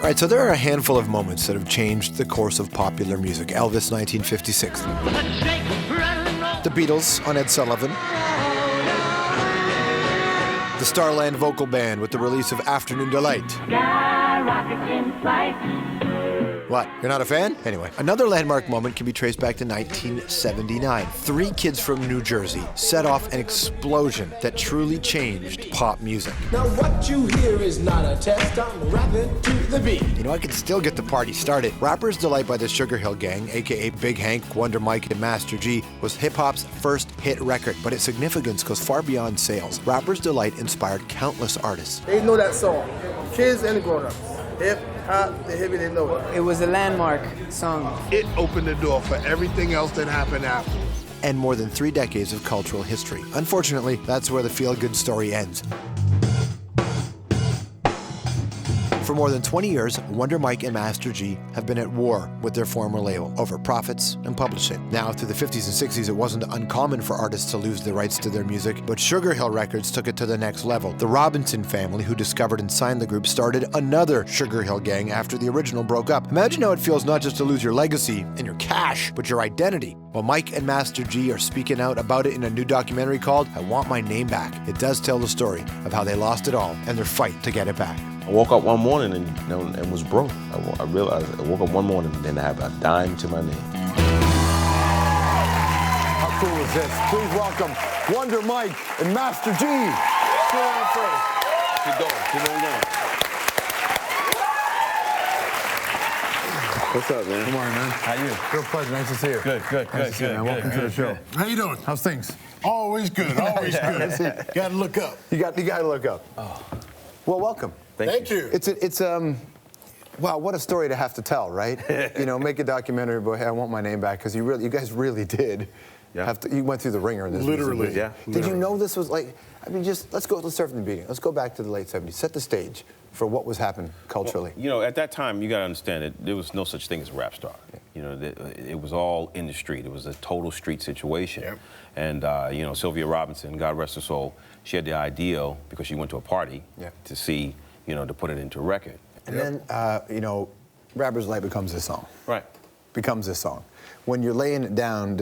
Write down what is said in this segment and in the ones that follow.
All right, so there are a handful of moments that have changed the course of popular music. Elvis, 1956. The Beatles on Ed Sullivan. The Starland Vocal Band with the release of Afternoon Delight. What? You're not a fan? Anyway, another landmark moment can be traced back to 1979. 3 kids from New Jersey set off an explosion that truly changed pop music. Now what you hear is not a test, I'm rapping to the beat. You know, I could still get the party started. Rapper's Delight by the Sugarhill Gang, aka Big Hank, Wonder Mike, and Master G, was hip-hop's first hit record, but its significance goes far beyond sales. Rapper's Delight inspired countless artists. They know that song, kids and grown-ups. Hip hop, the hippie, they know it. It was a landmark song. It opened the door for everything else that happened after. And more than 3 decades of cultural history. Unfortunately, that's where the feel-good story ends. For more than 20 years, Wonder Mike and Master G have been at war with their former label over profits and publishing. Now, through the 50s and 60s, it wasn't uncommon for artists to lose the rights to their music, but Sugarhill Records took it to the next level. The Robinson family, who discovered and signed the group, started another Sugarhill Gang after the original broke up. Imagine how it feels not just to lose your legacy and your cash, but your identity. Well, Mike and Master G are speaking out about it in a new documentary called I Want My Name Back. It does tell the story of how they lost it all and their fight to get it back. I woke up one morning and was broke. I realized I woke up one morning and didn't have a dime to my name. How cool is this? Please welcome Wonder Mike and Master G. Keep on going. What's up, man? Good morning, man. How you? Real pleasure. Nice to see you. Good. Nice to see you, man. Welcome to the show. How you doing? How's things? Always good, always good. Gotta look up. You got to look up. Oh. Well, welcome. Thank you. Wow, what a story to have to tell, right? You know, make a documentary about, hey, I want my name back, because you guys really did. Yeah. You went through the ringer in this. Literally. Yeah. Did you know this was like, I mean, let's start from the beginning. Let's go back to the late 70s. Set the stage for what was happening culturally. Well, you know, at that time, you got to understand that there was no such thing as a rap star. Yeah. You know, it was all in the street. It was a total street situation. Yep. And, you know, Sylvia Robinson, God rest her soul, she had the idea, because she went to a party to see, you know, to put it into a record. And then, you know, Rapper's Delight becomes this song. Right. Becomes this song. When you're laying it down,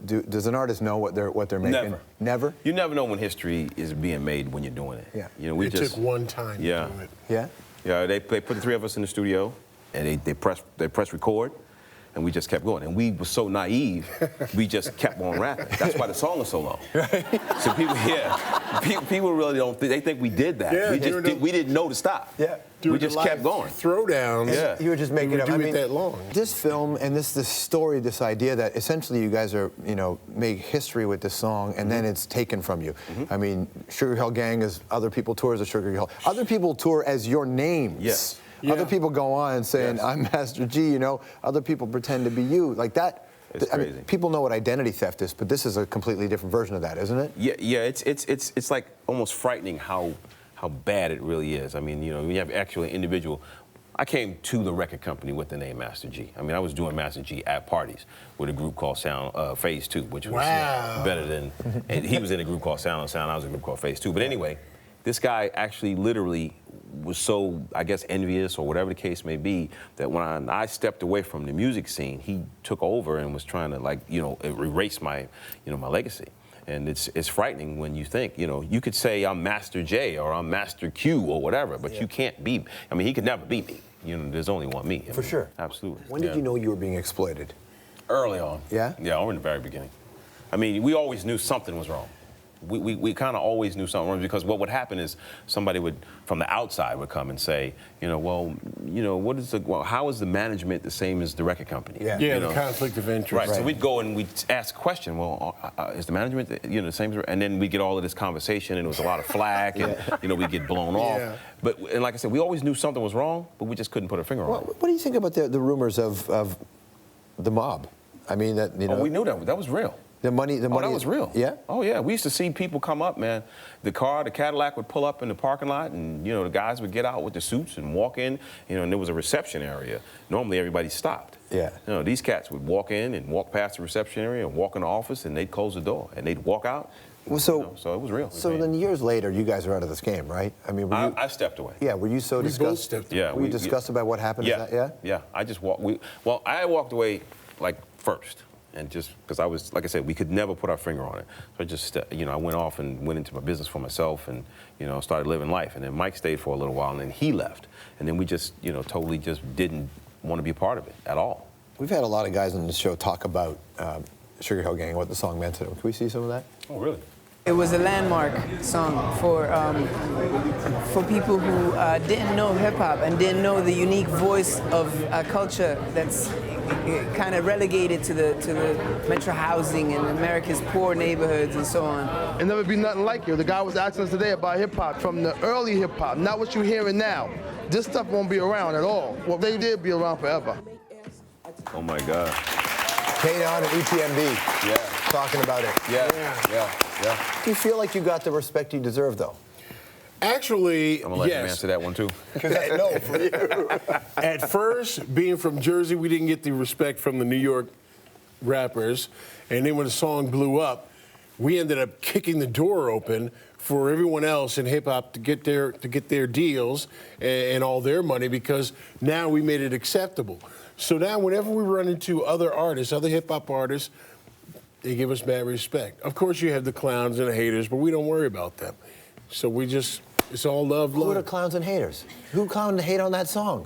does an artist know what they're making? Never. Never? You never know when history is being made when you're doing it. Yeah. You know, we It took one time to do it. Yeah? Yeah, they put the 3 of us in the studio, and they pressed record, and we just kept going. And we were so naive, we just kept on rapping. That's why the song is so long. Right. So people really don't think, they think we did that. Yeah, we didn't know to stop. Yeah. We just kept going. Throwdowns. Yeah. You were just making it up. I mean, that long. This film and this story, this idea that essentially you guys are, you know, make history with this song, and then it's taken from you. I mean, Sugarhill Gang is other people tour as a Sugarhill. Other people tour as your names. Yes. Yeah. Other people go on saying, I'm Master G, you know. Other people pretend to be you. Like that. It's I crazy. mean, people know what identity theft is, but this is a completely different version of that, isn't it? Yeah. It's like almost frightening how bad it really is. I mean, you know, when you have actually an individual. I came to the record company with the name Master G. I mean, I was doing Master G at parties with a group called Phase 2, which was better than. And he was in a group called Sound on Sound. I was in a group called Phase 2. But anyway, this guy actually literally was so, I guess, envious or whatever the case may be, that when I stepped away from the music scene, he took over and was trying to, like, you know, erase my, you know, my legacy. And it's frightening when you think, you know, you could say I'm Master J or I'm Master Q or whatever, but you can't be. I mean, he could never be me. You know, there's only one me. For sure. Absolutely. When did you know you were being exploited? Early on. Yeah? Yeah, or in the very beginning. I mean, we always knew something was wrong. We kind of always knew something wrong, because what would happen is somebody would, from the outside, would come and say, you know, well, you know, how is the management the same as the record company? Yeah, you the know? conflict of interest. Right. So we'd go and we'd ask a question. Well, is the management, you know, the same as? And then we get all of this conversation, and it was a lot of flack, and you know, we get blown off. But and like I said, we always knew something was wrong, but we just couldn't put a finger on it. What do you think about the rumors of the mob? I mean, that, you know. Oh, we knew that was real. The money. Oh, that was real. Yeah? Oh, yeah. We used to see people come up, man. The Cadillac would pull up in the parking lot, and, you know, the guys would get out with the suits and walk in, you know, and there was a reception area. Normally, everybody stopped. Yeah. You know, these cats would walk in and walk past the reception area and walk in the office, and they'd close the door, and they'd walk out, Well, so, you know, so it was real. So then years later, you guys are out of this game, right? I mean, were you, I stepped away. Yeah, were you so We both disgusted? stepped away. Yeah, Were you disgusted about what happened? Yeah, Is that, yeah? yeah. I just walked. Well, I walked away like first, and just because I was, like I said, we could never put our finger on it. So I just, you know, I went off and went into my business for myself, and you know, started living life. And then Mike stayed for a little while, and then he left, and then we just, you know, totally just didn't want to be a part of it at all. We've had a lot of guys on the show talk about Sugarhill Gang, what the song meant to them. Can we see some of that? Oh, really? It was a landmark song for people who didn't know hip hop and didn't know the unique voice of a culture that's kind of relegated to the metro housing and America's poor neighborhoods and so on. And never be nothing like you. The guy was asking us today about hip hop, from the early hip hop, not what you're hearing now. This stuff won't be around at all. Well, they did be around forever. Oh my God. K-On and EPMD. Yeah. Talking about it. Yeah. Do you feel like you got the respect you deserve, though? Actually, I'm gonna let you yes. answer that one too. No, for you. At first, being from Jersey, we didn't get the respect from the New York rappers. And then when the song blew up, we ended up kicking the door open for everyone else in hip hop to get their deals and all their money, because now we made it acceptable. So now whenever we run into other artists, other hip hop artists, they give us mad respect. Of course, you have the clowns and the haters, but we don't worry about them. So we just, it's all love, Who are the love. clowns and haters? Who clowned and hate on that song?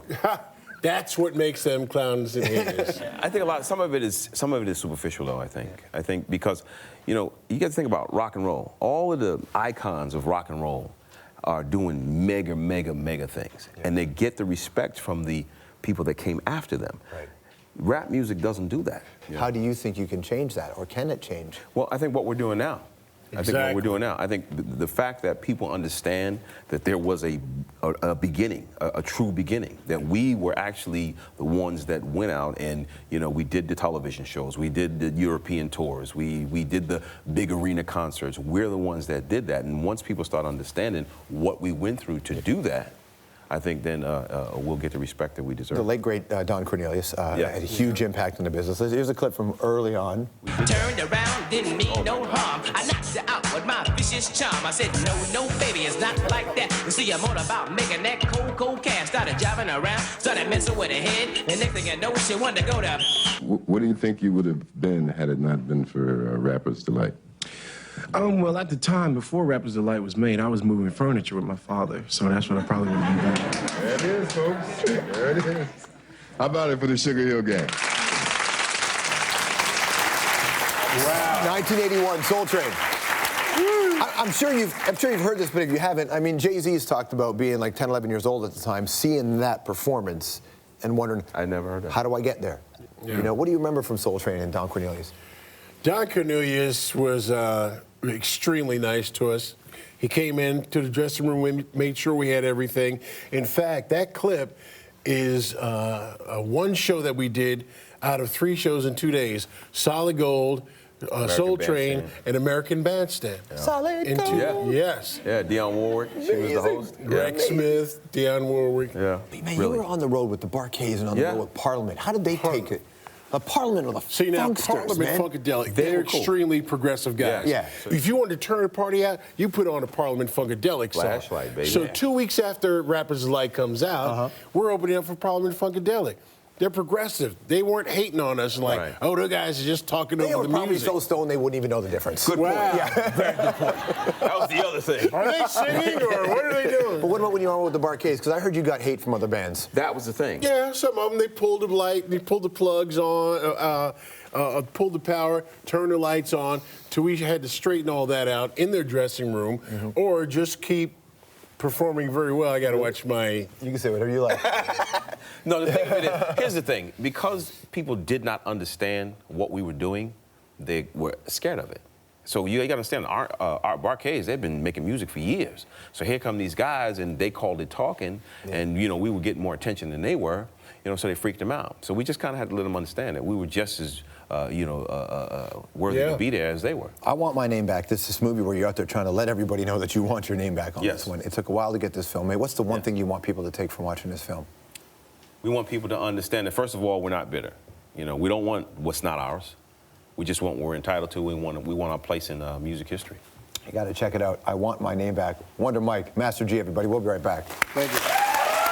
That's what makes them clowns and haters. I think some of it is superficial, though. I think because, you know, you got to think about rock and roll. All of the icons of rock and roll are doing mega things, and they get the respect from the people that came after them. Right. Rap music doesn't do that. How do you think you can change that, or can it change? Well, I think what we're doing now. Exactly. I think the fact that people understand that there was a beginning, a true beginning, that we were actually the ones that went out and, you know, we did the television shows, we did the European tours, we did the big arena concerts. We're the ones that did that. And once people start understanding what we went through to do that, I think then we'll get the respect that we deserve. The late, great Don Cornelius had a huge impact in the business. Here's a clip from early on. Turned around, didn't mean no harm. I knocked you out with my vicious charm. I said, no, baby, it's not like that. You see, I'm all about making that cold cash. Started driving around, started messing with her head. And next thing you know, she wanted to go to... What do you think you would have been had it not been for Rappers Delight? Well, at the time, before Rappers Delight was made, I was moving furniture with my father, so that's what I probably would have been doing. There it is, folks. There it is. How about it for the Sugarhill Gang? Wow. 1981, Soul Train. I'm sure you've heard this, but if you haven't, I mean, Jay-Z's talked about being like 10, 11 years old at the time, seeing that performance and wondering, I never heard that. How do I get there? Yeah. You know, what do you remember from Soul Train and Don Cornelius? Don Cornelius was extremely nice to us. He came in to the dressing room, we made sure we had everything. In fact, that clip is one show that we did out of 3 shows in 2 days. Solid Gold, Soul Train, and American Bandstand. Yeah. Solid Gold. Yeah. Yes. Yeah, Dionne Warwick, she was the host. Greg Smith, Dionne Warwick. Yeah. Man, you were on the road with the Barcades and on the road with Parliament. How did they take it? The Parliament or the See, now, Funksters, Parliament man. Funkadelic, They they're were cool. extremely progressive guys. Yeah. If you want to turn a party out, you put on a Parliament Funkadelic song. Flashlight, baby. So Yeah. 2 weeks after Rappers Delight comes out, we're opening up for Parliament Funkadelic. They're progressive. They weren't hating on us like, Right. oh, the guys are just talking They over were the probably music. so stoned they wouldn't even know the difference. Good Wow. point. Yeah. Very good point. That was the other thing. Are they singing or what are they doing? But what about when you were on with the Barcades? Because I heard you got hate from other bands. That was the thing. Yeah, some of them, they pulled the light, they pulled the plugs on, pulled the power, turned the lights on, till we had to straighten all that out in their dressing room, or just keep performing very well. I got to watch my... You can say whatever you like. No, the thing of it is, here's the thing. Because people did not understand what we were doing, they were scared of it. So you got to understand, our Barcades, they've been making music for years. So here come these guys, and they called it talking, and, you know, we were getting more attention than they were, you know, so they freaked them out. So we just kind of had to let them understand that we were just as, worthy to be there as they were. I Want My Name Back. This movie where you're out there trying to let everybody know that you want your name back on this one. It took a while to get this film made. What's the one thing you want people to take from watching this film? We want people to understand that, first of all, we're not bitter. You know, we don't want what's not ours. We just want what we're entitled to. We want our place in music history. You got to check it out. I Want My Name Back. Wonder Mike, Master G, everybody. We'll be right back. Thank you.